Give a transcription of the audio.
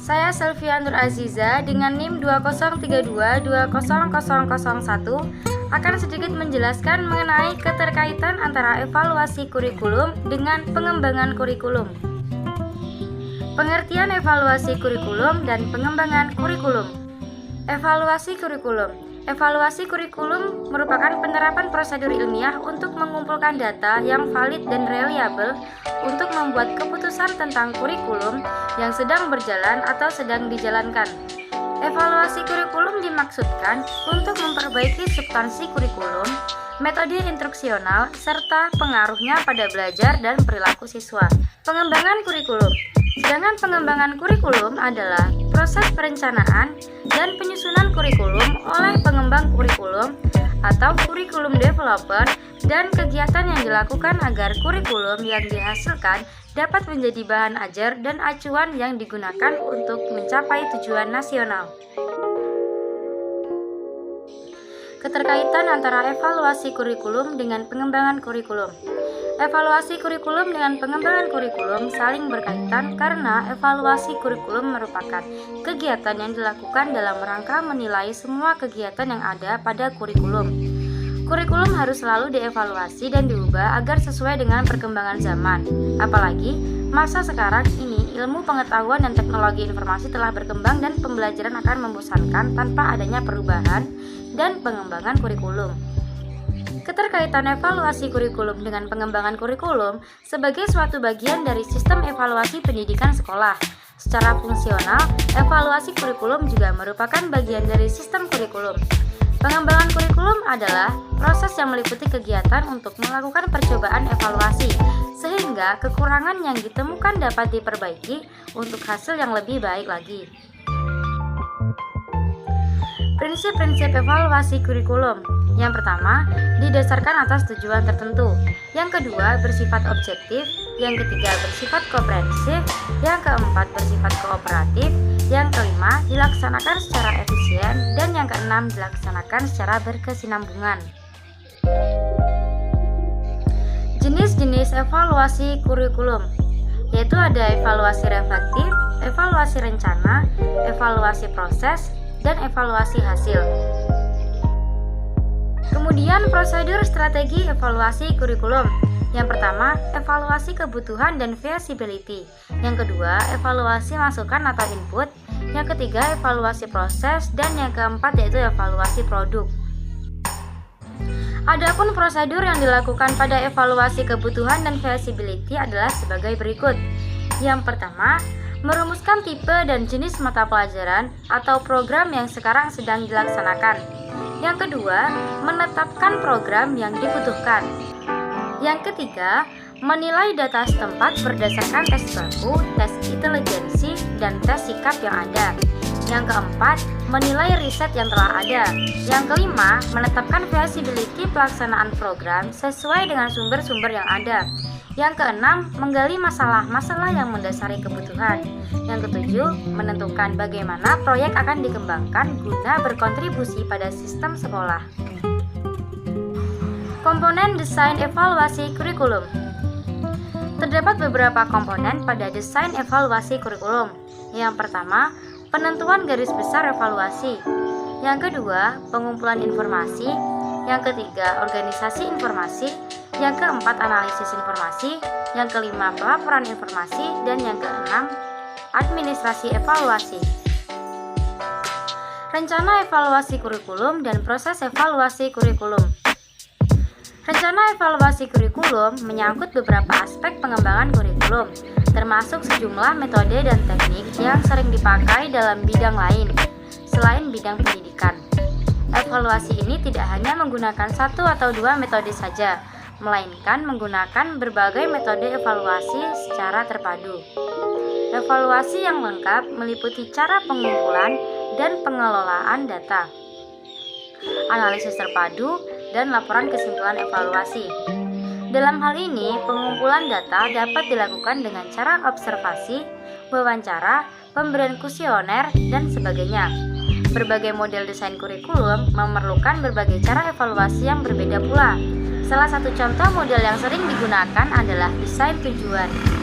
Saya Selvia Nur Aziza dengan NIM 2032200001 akan sedikit menjelaskan mengenai keterkaitan antara evaluasi kurikulum dengan pengembangan kurikulum. Pengertian evaluasi kurikulum dan pengembangan kurikulum. Evaluasi kurikulum. Evaluasi kurikulum merupakan penerapan prosedur ilmiah untuk mengumpulkan data yang valid dan reliable untuk membuat keputusan tentang kurikulum yang sedang berjalan atau sedang dijalankan. Evaluasi kurikulum dimaksudkan untuk memperbaiki substansi kurikulum, metode instruksional, serta pengaruhnya pada belajar dan perilaku siswa. Pengembangan kurikulum. Sedangkan pengembangan kurikulum adalah proses perencanaan dan penyusunan kurikulum oleh pengembang kurikulum atau kurikulum developer dan kegiatan yang dilakukan agar kurikulum yang dihasilkan dapat menjadi bahan ajar dan acuan yang digunakan untuk mencapai tujuan nasional. Keterkaitan antara evaluasi kurikulum dengan pengembangan kurikulum. Evaluasi kurikulum dengan pengembangan kurikulum saling berkaitan karena evaluasi kurikulum merupakan kegiatan yang dilakukan dalam rangka menilai semua kegiatan yang ada pada kurikulum. Kurikulum harus selalu dievaluasi dan diubah agar sesuai dengan perkembangan zaman. Apalagi masa sekarang ini ilmu pengetahuan dan teknologi informasi telah berkembang dan pembelajaran akan membosankan tanpa adanya perubahan dan pengembangan kurikulum. Keterkaitan evaluasi kurikulum dengan pengembangan kurikulum sebagai suatu bagian dari sistem evaluasi pendidikan sekolah. Secara fungsional, evaluasi kurikulum juga merupakan bagian dari sistem kurikulum. Pengembangan kurikulum adalah proses yang meliputi kegiatan untuk melakukan percobaan evaluasi, sehingga kekurangan yang ditemukan dapat diperbaiki untuk hasil yang lebih baik lagi. Prinsip-prinsip evaluasi kurikulum. Yang pertama, didasarkan atas tujuan tertentu. Yang kedua, bersifat objektif. Yang ketiga, bersifat komprehensif. Yang keempat, bersifat kooperatif. Yang kelima, dilaksanakan secara efisien. Dan yang keenam, dilaksanakan secara berkesinambungan. Jenis-jenis evaluasi kurikulum, yaitu ada evaluasi reflektif, evaluasi rencana, evaluasi proses, dan evaluasi hasil. Kemudian prosedur strategi evaluasi kurikulum. Yang pertama, evaluasi kebutuhan dan feasibility. Yang kedua, evaluasi masukan atau input. Yang ketiga, evaluasi proses. Dan yang keempat yaitu evaluasi produk. Adapun prosedur yang dilakukan pada evaluasi kebutuhan dan feasibility adalah sebagai berikut. Yang pertama, merumuskan tipe dan jenis mata pelajaran atau program yang sekarang sedang dilaksanakan. Yang kedua, menetapkan program yang dibutuhkan. Yang ketiga, menilai data setempat berdasarkan tes baku, tes intelijensi, dan tes sikap yang ada. Yang keempat, menilai riset yang telah ada. Yang kelima, menetapkan feasibility pelaksanaan program sesuai dengan sumber-sumber yang ada. Yang keenam, menggali masalah-masalah yang mendasari kebutuhan. Yang ketujuh, menentukan bagaimana proyek akan dikembangkan guna berkontribusi pada sistem sekolah. Komponen desain evaluasi kurikulum. Terdapat beberapa komponen pada desain evaluasi kurikulum. Yang pertama, penentuan garis besar evaluasi. Yang kedua, pengumpulan informasi. Yang ketiga, organisasi informasi. Yang keempat, analisis informasi. Yang kelima, pelaporan informasi. Dan yang keenam, administrasi evaluasi. Rencana evaluasi kurikulum dan proses evaluasi kurikulum. Rencana evaluasi kurikulum menyangkut beberapa aspek pengembangan kurikulum, termasuk sejumlah metode dan teknik yang sering dipakai dalam bidang lain, selain bidang pendidikan. Evaluasi ini tidak hanya menggunakan satu atau dua metode saja, melainkan menggunakan berbagai metode evaluasi secara terpadu. Evaluasi yang lengkap meliputi cara pengumpulan dan pengelolaan data, analisis terpadu, dan laporan kesimpulan evaluasi. Dalam hal ini, pengumpulan data dapat dilakukan dengan cara observasi, wawancara, pemberian kuesioner, dan sebagainya. Berbagai model desain kurikulum memerlukan berbagai cara evaluasi yang berbeda pula. Salah satu contoh model yang sering digunakan adalah desain tujuan.